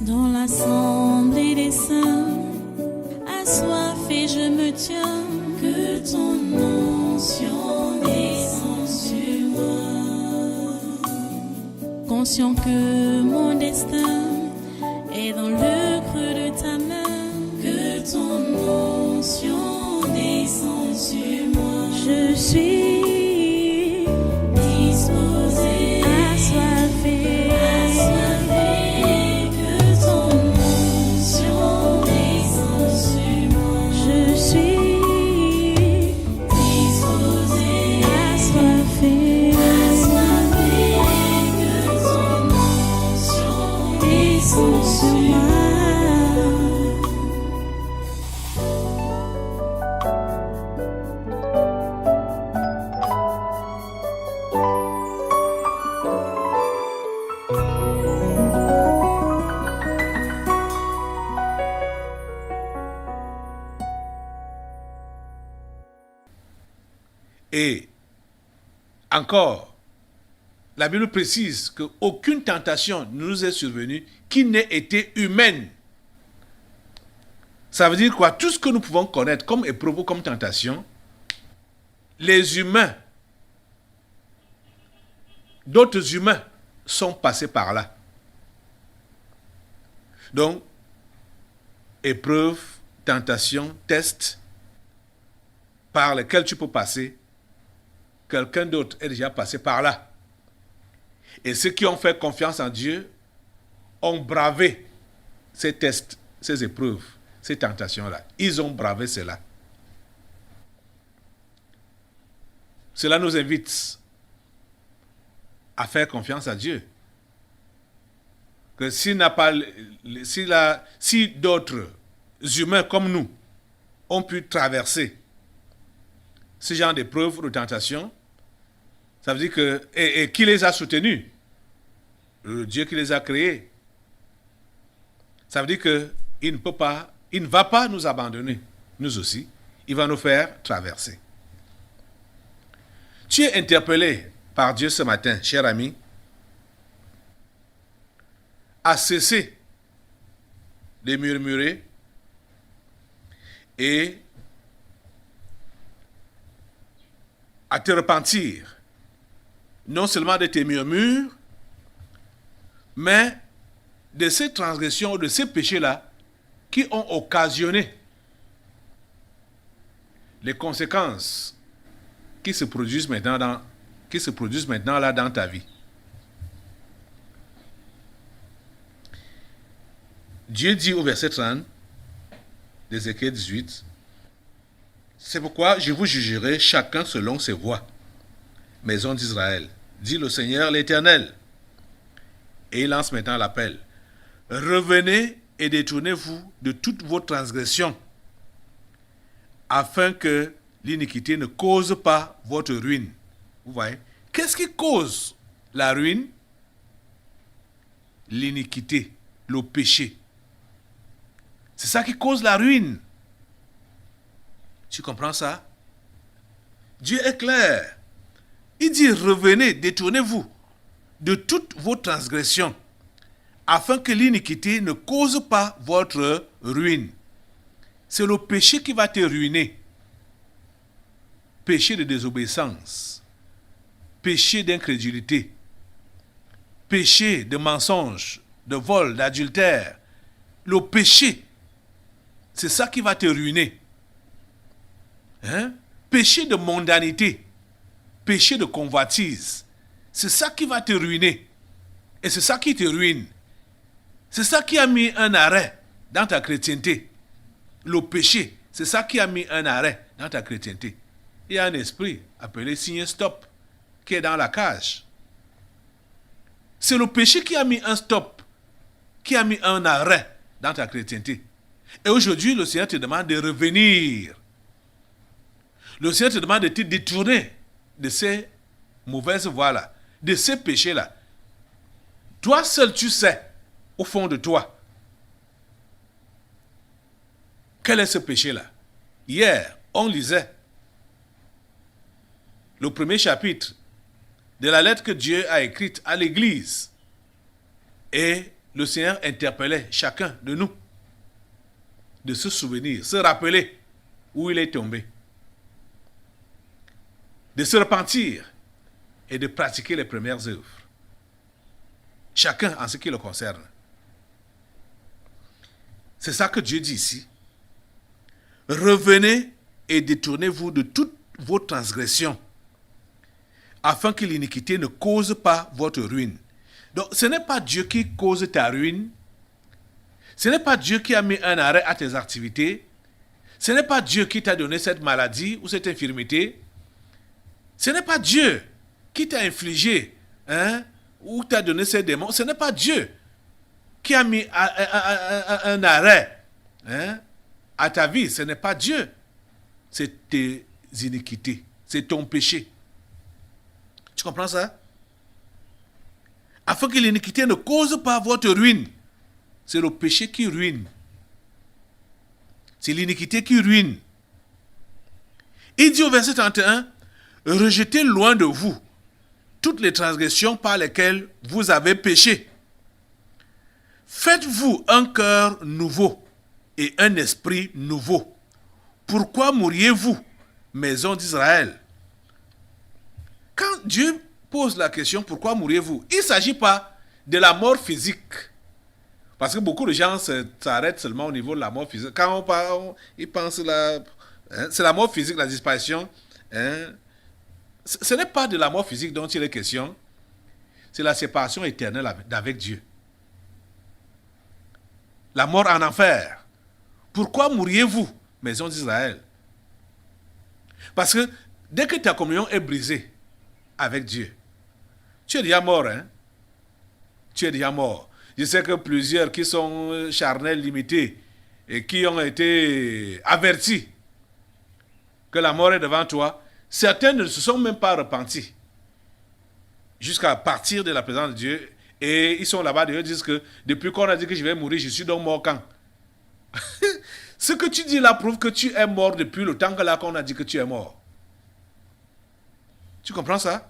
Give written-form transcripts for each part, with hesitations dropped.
Dans l'assemblée des saints, assoiffé je me tiens, que ton onction descende sur moi. Conscient que mon destin est dans le creux de ta main, que ton onction descende sur moi. Je suis disposé, assoiffé, que ton onction descende sur moi. Je suis disposé, assoiffé, que ton onction descende sur moi. Et encore, la Bible précise qu'aucune tentation ne nous est survenue qui n'ait été humaine. Ça veut dire quoi? Tout ce que nous pouvons connaître comme épreuve ou comme tentation, les humains, d'autres humains sont passés par là. Donc, épreuve, tentation, test, par lesquels tu peux passer, quelqu'un d'autre est déjà passé par là. Et ceux qui ont fait confiance en Dieu ont bravé ces tests, ces épreuves, ces tentations-là. Ils ont bravé cela. Cela nous invite à faire confiance à Dieu. Que si d'autres humains comme nous ont pu traverser ce genre d'épreuves ou de tentations, ça veut dire que, et qui les a soutenus? Le Dieu qui les a créés. Ça veut dire qu'il ne va pas nous abandonner, nous aussi. Il va nous faire traverser. Tu es interpellé par Dieu ce matin, cher ami, à cesser de murmurer et à te repentir, non seulement de tes murmures, mais de ces transgressions, de ces péchés-là qui ont occasionné les conséquences qui se produisent maintenant là dans ta vie. Dieu dit au verset 30 d'Ézéchiel 18, « C'est pourquoi je vous jugerai chacun selon ses voies, maison d'Israël, dit le Seigneur l'Éternel. » Et il lance maintenant l'appel. « Revenez et détournez-vous de toutes vos transgressions, afin que l'iniquité ne cause pas votre ruine. » Vous voyez? Qu'est-ce qui cause la ruine? L'iniquité, le péché. C'est ça qui cause la ruine. Tu comprends ça? Dieu est clair. Il dit, revenez, détournez-vous de toutes vos transgressions, afin que l'iniquité ne cause pas votre ruine. C'est le péché qui va te ruiner. Péché de désobéissance, péché d'incrédulité, péché de mensonge, de vol, d'adultère. Le péché, c'est ça qui va te ruiner. Hein? Péché de mondanité, péché de convoitise, c'est ça qui va te ruiner. Et c'est ça qui te ruine. C'est ça qui a mis un arrêt dans ta chrétienté. Le péché, c'est ça qui a mis un arrêt dans ta chrétienté. Il y a un esprit appelé signe stop qui est dans la cage. C'est le péché qui a mis un stop, qui a mis un arrêt dans ta chrétienté. Et aujourd'hui, le Seigneur te demande de revenir. Le Seigneur te demande de te détourner de ces mauvaises voies-là, de ces péchés-là. Toi seul, tu sais, au fond de toi, quel est ce péché-là? Hier, on lisait le premier chapitre de la lettre que Dieu a écrite à l'Église. Et le Seigneur interpellait chacun de nous de se souvenir, se rappeler où il est tombé, de se repentir et de pratiquer les premières œuvres. Chacun en ce qui le concerne. C'est ça que Dieu dit ici. Revenez et détournez-vous de toutes vos transgressions, afin que l'iniquité ne cause pas votre ruine. Donc, ce n'est pas Dieu qui cause ta ruine. Ce n'est pas Dieu qui a mis un arrêt à tes activités. Ce n'est pas Dieu qui t'a donné cette maladie ou cette infirmité. Ce n'est pas Dieu qui t'a infligé ou t'a donné ces démons. Ce n'est pas Dieu qui a mis un arrêt à ta vie. Ce n'est pas Dieu. C'est tes iniquités. C'est ton péché. Tu comprends ça? Afin que l'iniquité ne cause pas votre ruine. C'est le péché qui ruine. C'est l'iniquité qui ruine. Il dit au verset 31, « Rejetez loin de vous toutes les transgressions par lesquelles vous avez péché. Faites-vous un cœur nouveau et un esprit nouveau. Pourquoi mourriez-vous, maison d'Israël ?» Quand Dieu pose la question « Pourquoi mourriez-vous ?» il ne s'agit pas de la mort physique. Parce que beaucoup de gens s'arrêtent seulement au niveau de la mort physique. Quand on parle, ils pensent c'est la mort physique, la disparition. Ce n'est pas de la mort physique dont il est question. C'est la séparation éternelle avec Dieu. La mort en enfer. Pourquoi mourriez-vous, maison d'Israël? Parce que dès que ta communion est brisée avec Dieu, tu es déjà mort, Tu es déjà mort. Je sais que plusieurs qui sont charnels, limités, et qui ont été avertis que la mort est devant toi, certains ne se sont même pas repentis jusqu'à partir de la présence de Dieu. Et ils sont là-bas, ils disent que depuis qu'on a dit que je vais mourir, je suis donc mort quand? Ce que tu dis là prouve que tu es mort depuis le temps que là qu'on a dit que tu es mort. Tu comprends ça?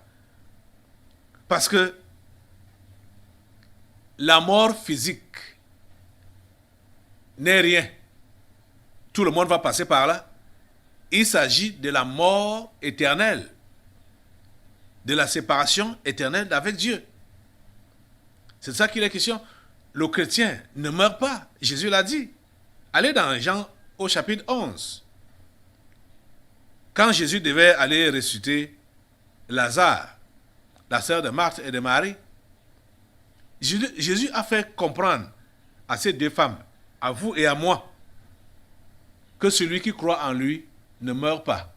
Parce que la mort physique n'est rien. Tout le monde va passer par là. Il s'agit de la mort éternelle, de la séparation éternelle avec Dieu. C'est ça qu'il est question. Le chrétien ne meurt pas. Jésus l'a dit. Allez dans Jean au chapitre 11. Quand Jésus devait aller ressusciter Lazare, la sœur de Marthe et de Marie, Jésus a fait comprendre à ces deux femmes, à vous et à moi, que celui qui croit en lui ne meurt pas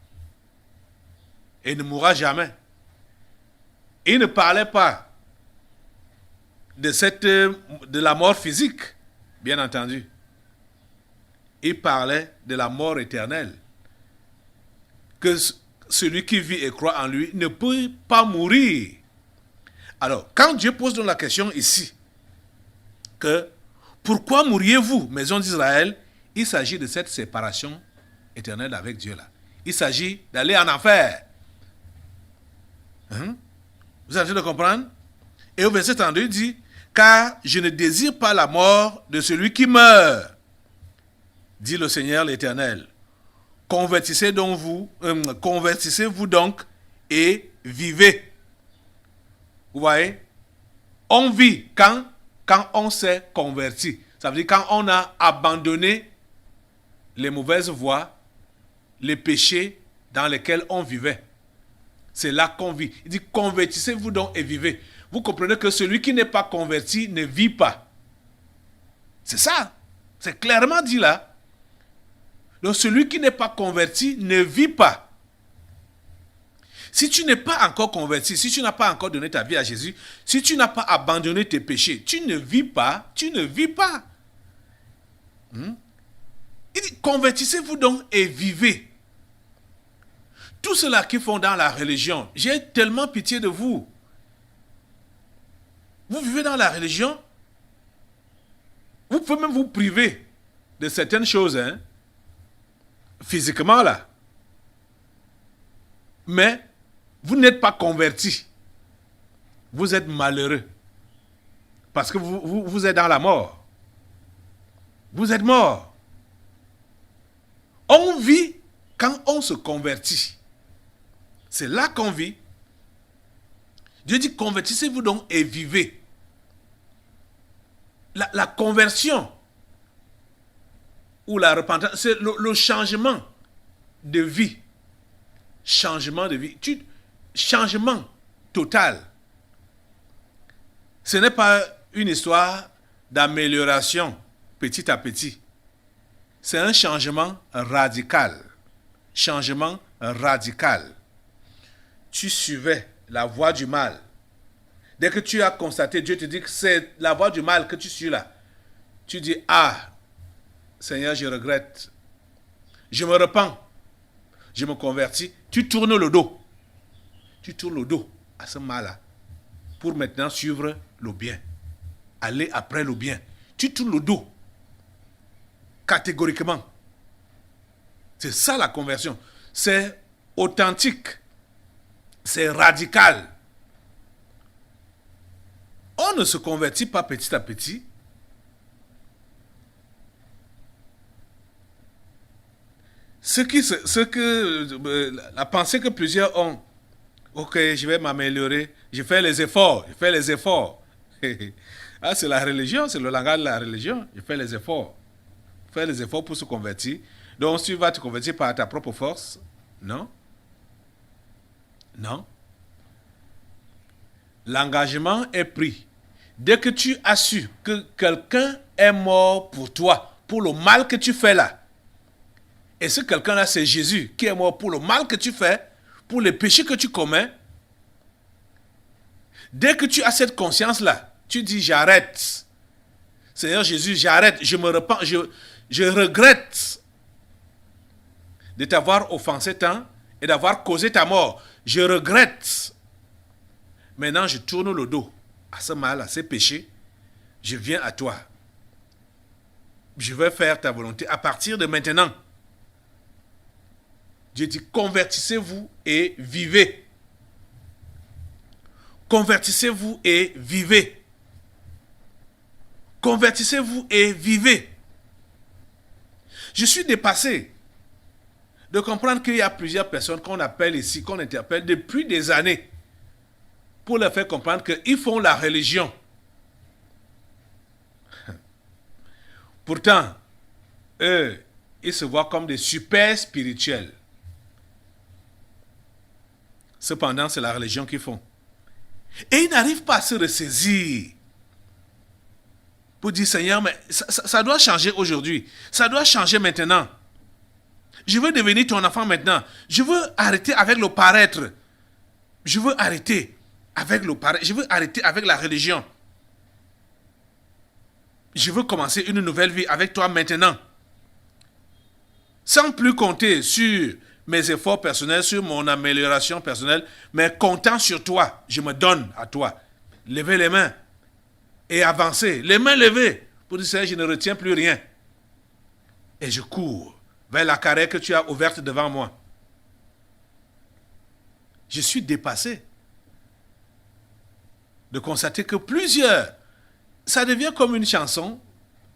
et ne mourra jamais. Il ne parlait pas de la mort physique, bien entendu. Il parlait de la mort éternelle. Que celui qui vit et croit en lui ne peut pas mourir. Alors, quand Dieu pose donc la question ici, que pourquoi mourriez-vous, maison d'Israël? Il s'agit de cette séparation éternelle avec Dieu là. Il s'agit d'aller en enfer. Vous avez de comprendre? Et au verset 32, il dit, car je ne désire pas la mort de celui qui meurt, dit le Seigneur l'Éternel. Convertissez-vous donc et vivez. Vous voyez? On vit quand on s'est converti. Ça veut dire quand on a abandonné les mauvaises voies, les péchés dans lesquels on vivait. C'est là qu'on vit. Il dit, convertissez-vous donc et vivez. Vous comprenez que celui qui n'est pas converti ne vit pas. C'est ça. C'est clairement dit là. Donc celui qui n'est pas converti ne vit pas. Si tu n'es pas encore converti, si tu n'as pas encore donné ta vie à Jésus, si tu n'as pas abandonné tes péchés, tu ne vis pas, tu ne vis pas. Il dit, convertissez-vous donc et vivez. Tous ceux-là qui font dans la religion, j'ai tellement pitié de vous. Vous vivez dans la religion, vous pouvez même vous priver de certaines choses, physiquement là. Mais vous n'êtes pas converti. Vous êtes malheureux. Parce que vous êtes dans la mort. Vous êtes mort. On vit quand on se convertit. C'est là qu'on vit. Dieu dit, convertissez-vous donc et vivez. La conversion ou la repentance, c'est le changement de vie. Changement de vie. Changement total. Ce n'est pas une histoire d'amélioration petit à petit. C'est un changement radical. Changement radical. Tu suivais la voie du mal. Dès que tu as constaté, Dieu te dit que c'est la voie du mal que tu suis là. Tu dis, ah, Seigneur, je regrette. Je me repens. Je me convertis. Tu tournes le dos. Tu tournes le dos à ce mal-là pour maintenant suivre le bien. Aller après le bien. Tu tournes le dos. Catégoriquement. C'est ça la conversion. C'est authentique. C'est radical. On ne se convertit pas petit à petit. La pensée que plusieurs ont, ok, je vais m'améliorer, je fais les efforts. Ah, c'est la religion, c'est le langage de la religion. Je fais les efforts. Faire les efforts pour se convertir. Donc, tu vas te convertir par ta propre force. Non. Non. L'engagement est pris. Dès que tu as su que quelqu'un est mort pour toi, pour le mal que tu fais là, et ce quelqu'un-là, c'est Jésus qui est mort pour le mal que tu fais, pour les péchés que tu commets, dès que tu as cette conscience-là, tu dis j'arrête. Seigneur Jésus, j'arrête, je me repens, je regrette de t'avoir offensé tant et d'avoir causé ta mort. Je regrette. Maintenant, je tourne le dos à ce mal, à ces péchés. Je viens à toi. Je vais faire ta volonté à partir de maintenant. Dieu dit, convertissez-vous et vivez. Convertissez-vous et vivez. Convertissez-vous et vivez. Je suis dépassé de comprendre qu'il y a plusieurs personnes qu'on appelle ici, qu'on interpelle depuis des années, pour leur faire comprendre qu'ils font la religion. Pourtant, eux, ils se voient comme des super spirituels. Cependant, c'est la religion qu'ils font. Et ils n'arrivent pas à se ressaisir pour dire, Seigneur, mais ça doit changer aujourd'hui. Ça doit changer maintenant. Je veux devenir ton enfant maintenant. Je veux arrêter avec le paraître. Je veux arrêter avec le paraître. Je veux arrêter avec la religion. Je veux commencer une nouvelle vie avec toi maintenant. Sans plus compter sur mes efforts personnels, sur mon amélioration personnelle, mais comptant sur toi. Je me donne à toi. Levez les mains et avancez. Les mains levées pour dire, Seigneur, je ne retiens plus rien. Et je cours vers la carrière que tu as ouverte devant moi. Je suis dépassé de constater que plusieurs, ça devient comme une chanson,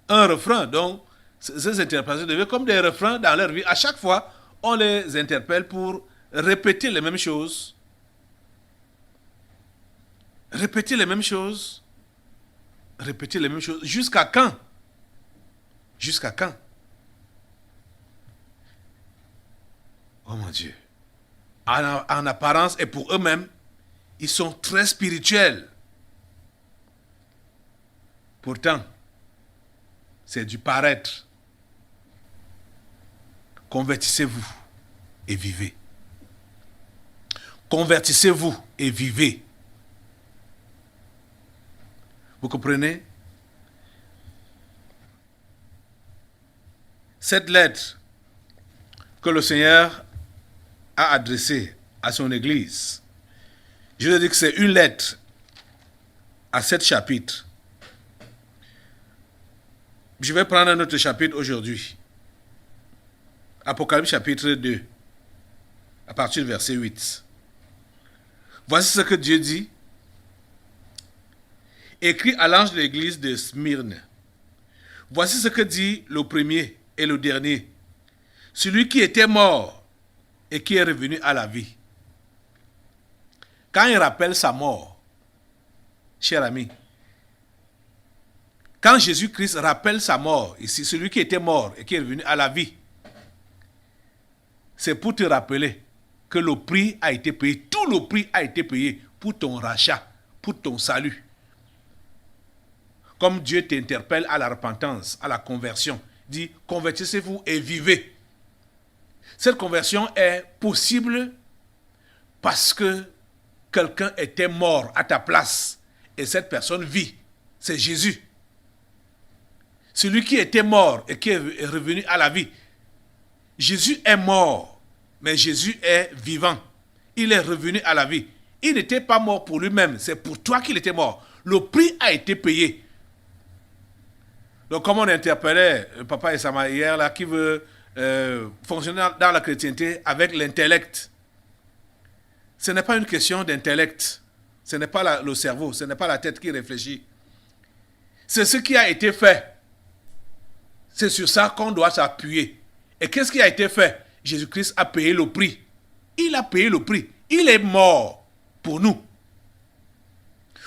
un refrain. Donc, ces interprétations deviennent comme des refrains dans leur vie. À chaque fois, on les interpelle pour répéter les mêmes choses. Répéter les mêmes choses. Répéter les mêmes choses. Jusqu'à quand? Jusqu'à quand? Oh mon Dieu. En apparence et pour eux-mêmes, ils sont très spirituels. Pourtant, c'est du paraître. Convertissez-vous et vivez. Convertissez-vous et vivez. Vous comprenez? Cette lettre que le Seigneur a adressée à son Église, je veux dire que c'est une lettre à 7 chapitres. Je vais prendre un autre chapitre aujourd'hui. Apocalypse chapitre 2, à partir du verset 8. Voici ce que Dieu dit. Écrit à l'ange de l'église de Smyrne. Voici ce que dit le premier et le dernier, celui qui était mort et qui est revenu à la vie. Quand il rappelle sa mort, cher ami, quand Jésus-Christ rappelle sa mort, ici, celui qui était mort et qui est revenu à la vie, c'est pour te rappeler que le prix a été payé, tout le prix a été payé pour ton rachat, pour ton salut. Comme Dieu t'interpelle à la repentance, à la conversion, dit convertissez-vous et vivez. Cette conversion est possible parce que quelqu'un était mort à ta place et cette personne vit. C'est Jésus. Celui qui était mort et qui est revenu à la vie. Jésus est mort, mais Jésus est vivant. Il est revenu à la vie. Il n'était pas mort pour lui-même, c'est pour toi qu'il était mort. Le prix a été payé. Donc, comme on interpellait Papa et Sama hier, là, qui veut fonctionner dans la chrétienté avec l'intellect. Ce n'est pas une question d'intellect. Ce n'est pas le cerveau, ce n'est pas la tête qui réfléchit. C'est ce qui a été fait. C'est sur ça qu'on doit s'appuyer. Et qu'est-ce qui a été fait? Jésus-Christ a payé le prix. Il a payé le prix. Il est mort pour nous.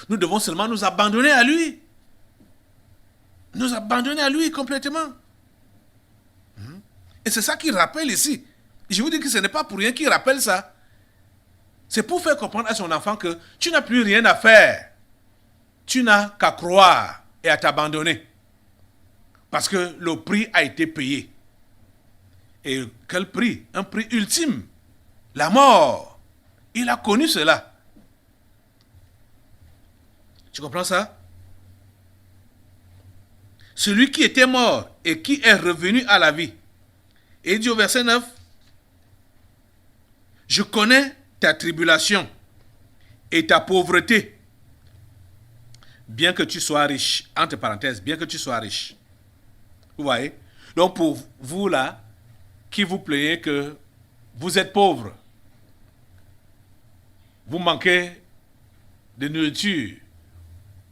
Nous devons seulement nous abandonner à lui. Nous abandonner à lui complètement. Et c'est ça qu'il rappelle ici. Je vous dis que ce n'est pas pour rien qu'il rappelle ça. C'est pour faire comprendre à son enfant que tu n'as plus rien à faire. Tu n'as qu'à croire et à t'abandonner. Parce que le prix a été payé. Et quel prix? Un prix ultime. La mort. Il a connu cela. Tu comprends ça? Celui qui était mort et qui est revenu à la vie. Et il dit au verset 9, je connais ta tribulation et ta pauvreté, bien que tu sois riche. Entre parenthèses, bien que tu sois riche. Vous voyez? Donc pour vous là, qui vous plaignez que vous êtes pauvre, vous manquez de nourriture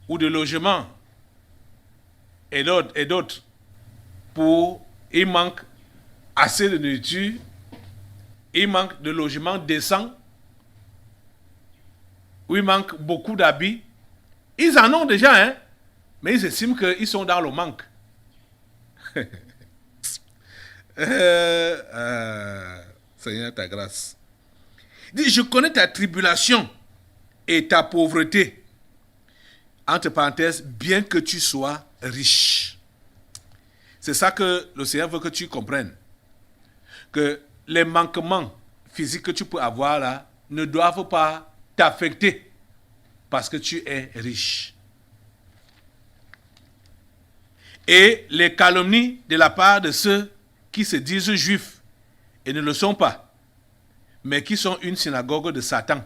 ou de logement, et d'autres, il manque assez de nourriture, il manque de logement décent, ou il manque beaucoup d'habits. Ils en ont déjà, hein, mais ils estiment qu'ils sont dans le manque. Seigneur, ta grâce. Il dit, je connais ta tribulation et ta pauvreté. Entre parenthèses, bien que tu sois riche. C'est ça que le Seigneur veut que tu comprennes. Que les manquements physiques que tu peux avoir là ne doivent pas t'affecter parce que tu es riche. Et les calomnies de la part de ceux qui se disent juifs et ne le sont pas, mais qui sont une synagogue de Satan.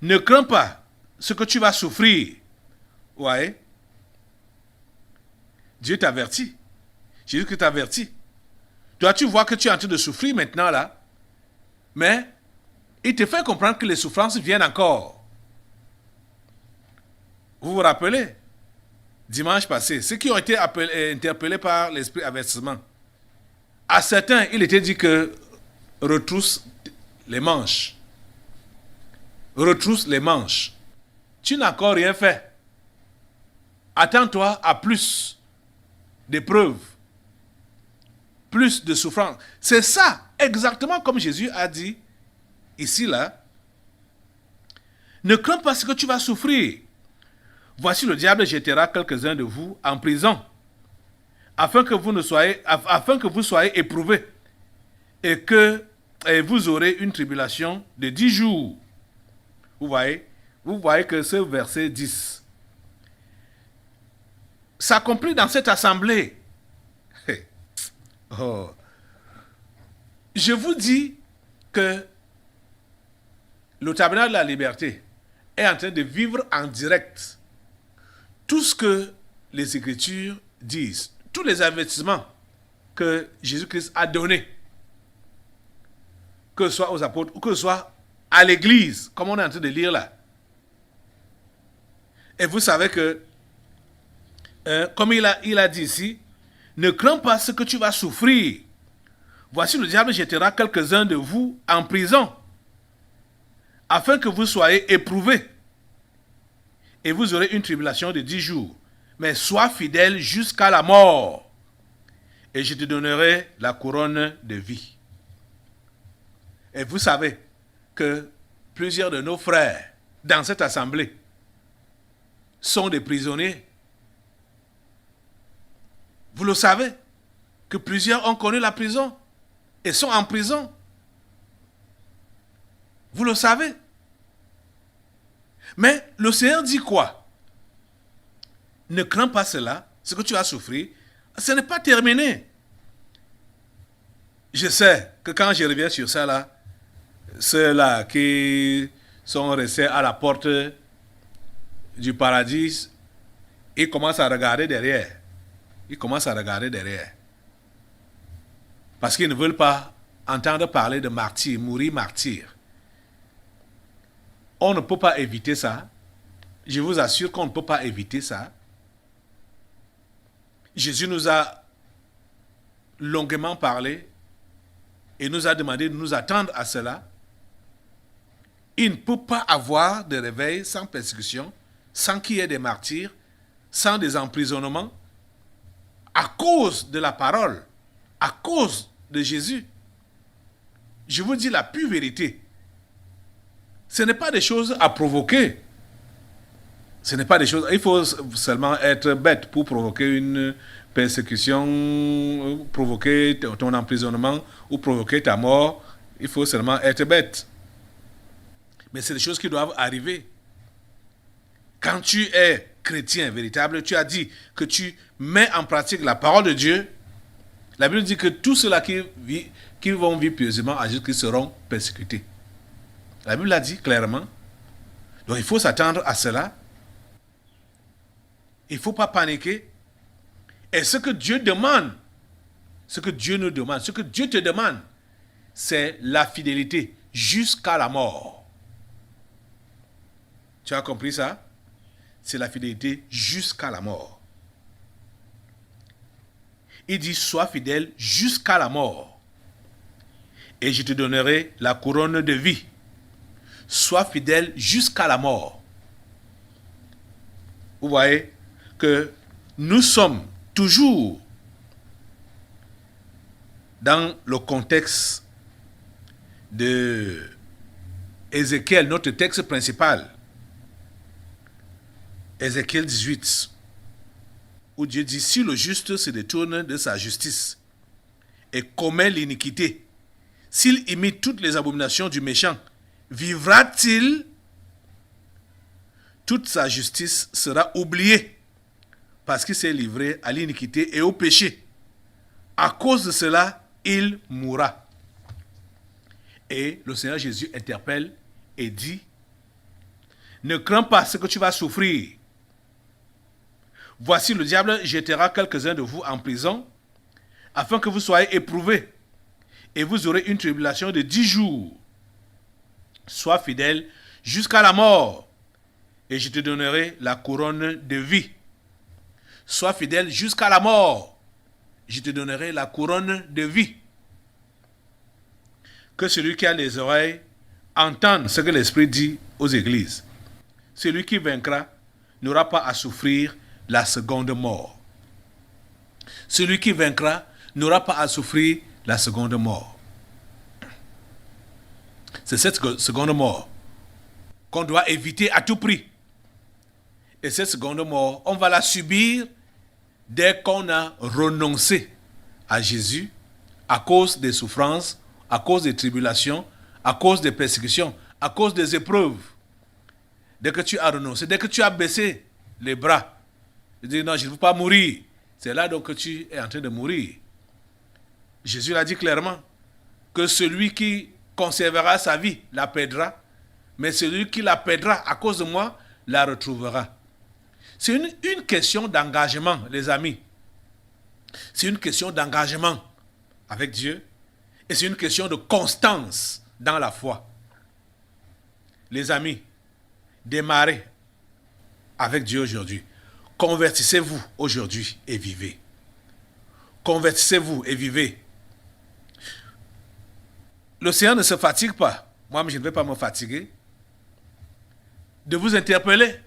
Ne crains pas ce que tu vas souffrir. Ouais. Dieu t'avertit. Jésus t'avertit. Toi, tu vois que tu es en train de souffrir maintenant là, mais il te fait comprendre que les souffrances viennent encore. Vous vous rappelez? Dimanche passé, ceux qui ont été interpellés par l'esprit avertissement, à certains, il était dit que retrousse les manches. Retrousse les manches. Tu n'as encore rien fait. Attends-toi à plus d'épreuves, plus de souffrance. C'est ça, exactement comme Jésus a dit ici, là. Ne crains pas ce que tu vas souffrir. Voici le diable jettera quelques-uns de vous en prison, afin que vous soyez éprouvés, et que vous aurez une tribulation de 10 jours. Vous voyez que ce verset 10 s'accomplit dans cette assemblée. Oh. Je vous dis que le tabernacle de la liberté est en train de vivre en direct tout ce que les Écritures disent, tous les avertissements que Jésus-Christ a donnés, que ce soit aux apôtres ou que ce soit à l'Église, comme on est en train de lire là. Et vous savez que, comme il a dit ici, ne crains pas ce que tu vas souffrir. Voici le diable jettera quelques-uns de vous en prison, afin que vous soyez éprouvés. Et vous aurez une tribulation de 10 jours. Mais sois fidèle jusqu'à la mort. Et je te donnerai la couronne de vie. Et vous savez que plusieurs de nos frères dans cette assemblée sont des prisonniers. Vous le savez, que plusieurs ont connu la prison et sont en prison. Vous le savez. Mais le Seigneur dit quoi? Ne crains pas cela, ce que tu as souffert, ce n'est pas terminé. Je sais que quand je reviens sur ça là, ceux-là qui sont restés à la porte du paradis, ils commencent à regarder derrière. Ils commencent à regarder derrière. Parce qu'ils ne veulent pas entendre parler de martyr, mourir martyr. On ne peut pas éviter ça. Je vous assure qu'on ne peut pas éviter ça. Jésus nous a longuement parlé et nous a demandé de nous attendre à cela. Il ne peut pas avoir de réveil sans persécution, sans qu'il y ait des martyrs, sans des emprisonnements, à cause de la parole, à cause de Jésus. Je vous dis la pure vérité. Ce n'est pas des choses à provoquer. Ce n'est pas des choses... Il faut seulement être bête pour provoquer une persécution, provoquer ton emprisonnement ou provoquer ta mort. Il faut seulement être bête. Mais c'est des choses qui doivent arriver. Quand tu es chrétien véritable, tu as dit que tu mets en pratique la parole de Dieu. La Bible dit que tous ceux-là qui vont vivre pieusement à Jésus-Christ seront persécutés. La Bible l'a dit clairement. Donc il faut s'attendre à cela. Il ne faut pas paniquer. Et ce que Dieu demande, ce que Dieu nous demande, ce que Dieu te demande, c'est la fidélité jusqu'à la mort. Tu as compris ça? C'est la fidélité jusqu'à la mort. Il dit, sois fidèle jusqu'à la mort. Et je te donnerai la couronne de vie. Sois fidèle jusqu'à la mort. Vous voyez que nous sommes toujours dans le contexte de Ézéchiel, notre texte principal. Ézéchiel 18, où Dieu dit, si le juste se détourne de sa justice et commet l'iniquité, s'il imite toutes les abominations du méchant, vivra-t-il? Toute sa justice sera oubliée parce qu'il s'est livré à l'iniquité et au péché. À cause de cela, il mourra. Et le Seigneur Jésus interpelle et dit, ne crains pas ce que tu vas souffrir. Voici, le diable jettera quelques-uns de vous en prison, afin que vous soyez éprouvés, et vous aurez une tribulation de 10 jours. Sois fidèle jusqu'à la mort, et je te donnerai la couronne de vie. Sois fidèle jusqu'à la mort, je te donnerai la couronne de vie. Que celui qui a les oreilles entende ce que l'Esprit dit aux églises. Celui qui vaincra n'aura pas à souffrir la seconde mort. Celui qui vaincra n'aura pas à souffrir la seconde mort. C'est cette seconde mort qu'on doit éviter à tout prix. Et cette seconde mort, on va la subir dès qu'on a renoncé à Jésus à cause des souffrances, à cause des tribulations, à cause des persécutions, à cause des épreuves. Dès que tu as renoncé, dès que tu as baissé les bras, tu dis non, je ne veux pas mourir. C'est là donc que tu es en train de mourir. Jésus l'a dit clairement que celui qui conservera sa vie la perdra, mais celui qui la perdra à cause de moi la retrouvera. C'est une question d'engagement, les amis. C'est une question d'engagement avec Dieu et c'est une question de constance dans la foi. Les amis, démarrer avec Dieu aujourd'hui. Convertissez-vous aujourd'hui et vivez. Convertissez-vous et vivez. Le Seigneur ne se fatigue pas. Moi, je ne vais pas me fatiguer de vous interpeller.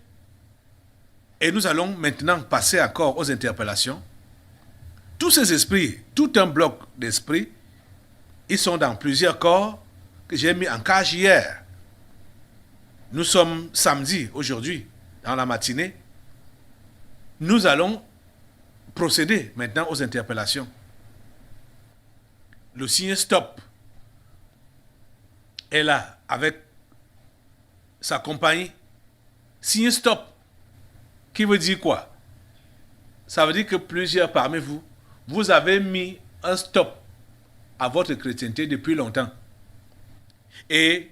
Et nous allons maintenant passer encore aux interpellations. Tous ces esprits, tout un bloc d'esprits, ils sont dans plusieurs corps que j'ai mis en cage hier. Nous sommes samedi aujourd'hui, dans la matinée. Nous allons procéder maintenant aux interpellations. Le signe stop est là avec sa compagnie. Signe stop, qui veut dire quoi? Ça veut dire que plusieurs parmi vous, vous avez mis un stop à votre chrétienté depuis longtemps. Et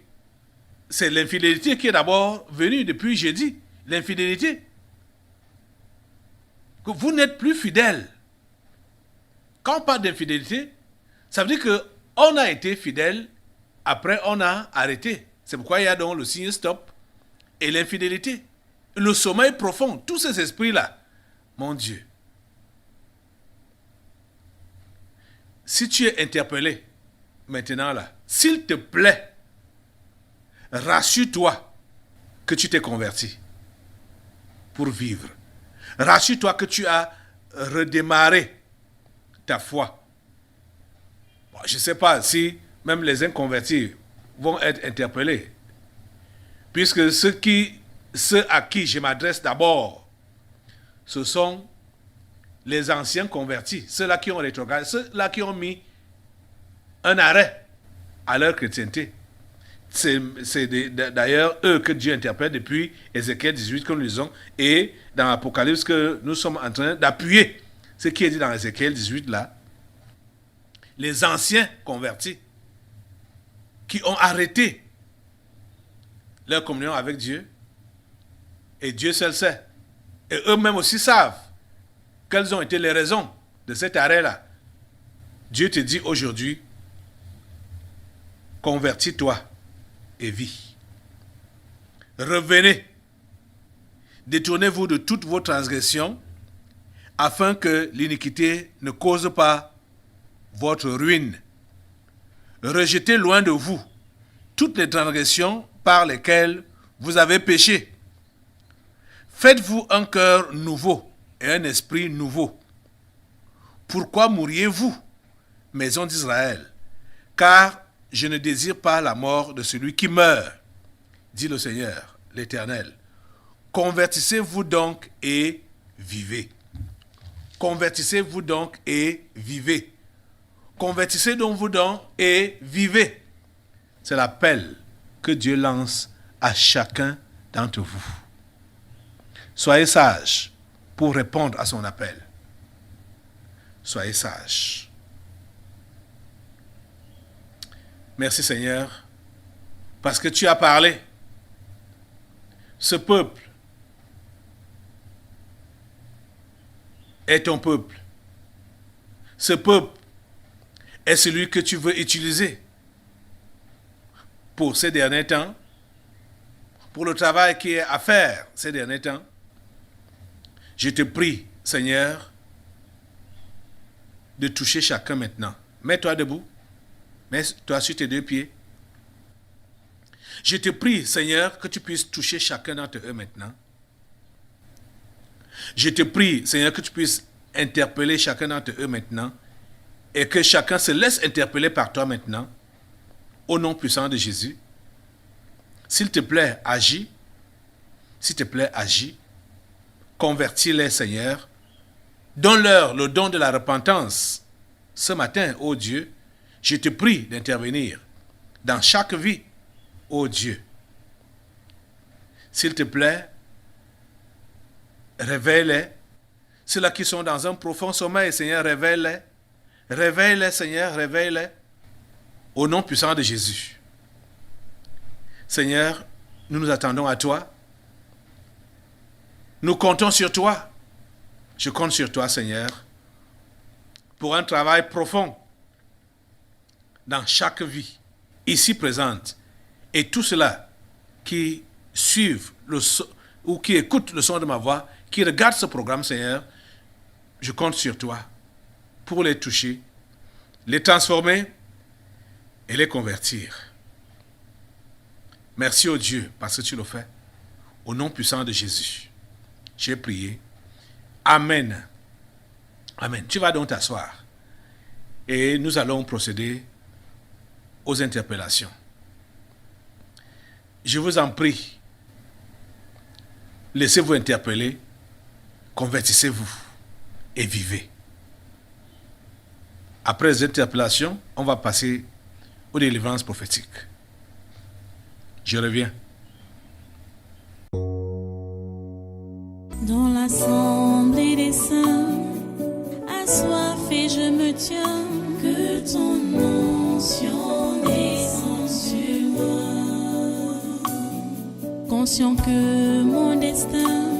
c'est l'infidélité qui est d'abord venue depuis jeudi. L'infidélité. Que vous n'êtes plus fidèle. Quand on parle d'infidélité, ça veut dire qu'on a été fidèle, après on a arrêté. C'est pourquoi il y a donc le signe stop et l'infidélité. Le sommeil profond, tous ces esprits-là, mon Dieu. Si tu es interpellé, maintenant là, s'il te plaît, rassure-toi que tu t'es converti pour vivre. Rassure-toi que tu as redémarré ta foi. Bon, je ne sais pas si même les inconvertis vont être interpellés. Puisque ceux à qui je m'adresse d'abord, ce sont les anciens convertis, ceux-là qui ont rétrogradé, ceux-là qui ont mis un arrêt à leur chrétienté. C'est d'ailleurs eux que Dieu interpelle depuis Ézéchiel 18 que nous lisons et dans l'Apocalypse que nous sommes en train d'appuyer ce qui est dit dans Ézéchiel 18 là. Les anciens convertis qui ont arrêté leur communion avec Dieu et Dieu seul sait. Et eux-mêmes aussi savent quelles ont été les raisons de cet arrêt-là. Dieu te dit aujourd'hui, convertis-toi et vis. Revenez, détournez-vous de toutes vos transgressions, afin que l'iniquité ne cause pas votre ruine. Rejetez loin de vous toutes les transgressions par lesquelles vous avez péché. Faites-vous un cœur nouveau et un esprit nouveau. Pourquoi mourriez-vous, maison d'Israël? Car je ne désire pas la mort de celui qui meurt, dit le Seigneur, l'Éternel. Convertissez-vous donc et vivez. Convertissez-vous donc et vivez. Convertissez donc vous donc et vivez. C'est l'appel que Dieu lance à chacun d'entre vous. Soyez sages pour répondre à son appel. Soyez sages. Merci Seigneur, parce que tu as parlé. Ce peuple est ton peuple. Ce peuple est celui que tu veux utiliser pour ces derniers temps, pour le travail qui est à faire ces derniers temps. Je te prie, Seigneur, de toucher chacun maintenant. Mets-toi debout. Mets-toi sur tes deux pieds. Je te prie, Seigneur, que tu puisses toucher chacun d'entre eux maintenant. Je te prie, Seigneur, que tu puisses interpeller chacun d'entre eux maintenant et que chacun se laisse interpeller par toi maintenant, au nom puissant de Jésus. S'il te plaît, agis. S'il te plaît, agis. Convertis-les, Seigneur. Donne-leur le don de la repentance. Ce matin, ô Dieu, je te prie d'intervenir dans chaque vie, ô Dieu. S'il te plaît, réveille-les. Ceux-là qui sont dans un profond sommeil, Seigneur, réveille-les. Réveille-les, Seigneur, réveille-les. Au nom puissant de Jésus. Seigneur, nous nous attendons à toi. Nous comptons sur toi. Je compte sur toi, Seigneur, pour un travail profond dans chaque vie, ici présente, et tout cela qui suivent ou qui écoutent le son de ma voix, qui regardent ce programme, Seigneur, je compte sur toi pour les toucher, les transformer et les convertir. Merci au Dieu parce que tu le fais. Au nom puissant de Jésus, j'ai prié. Amen. Amen. Tu vas donc t'asseoir et nous allons procéder aux interpellations. Je vous en prie, laissez-vous interpeller, convertissez-vous et vivez. Après les interpellations, on va passer aux délivrances prophétiques. Je reviens. Dans l'assemblée des saints, assoiffé je me tiens, que ton onction descende sur moi. Conscient que mon destin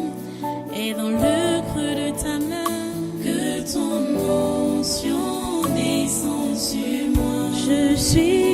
est dans le creux de ta main, que ton onction descende sur moi. Je suis